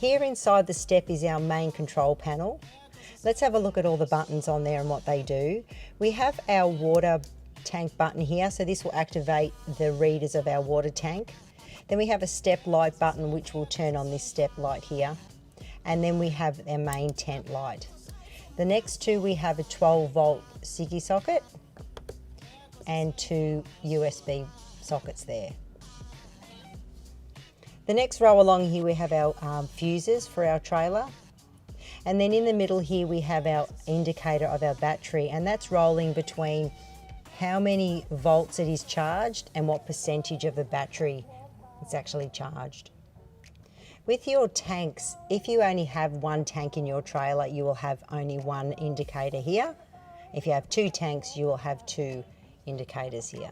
Here inside the step is our main control panel. Let's have a look at all the buttons on there and what they do. We have our water tank button here, so this will activate the readers of our water tank. Then we have a step light button which will turn on this step light here. And then we have our main tent light. The next two, we have a 12-volt SIGGI socket and two USB sockets there. The next row along here we have our fuses for our trailer, and then in the middle here we have our indicator of our battery, and that's rolling between how many volts it is charged and what percentage of the battery it's actually charged. With your tanks, if you only have one tank in your trailer, you will have only one indicator here. If you have two tanks, you will have two indicators here.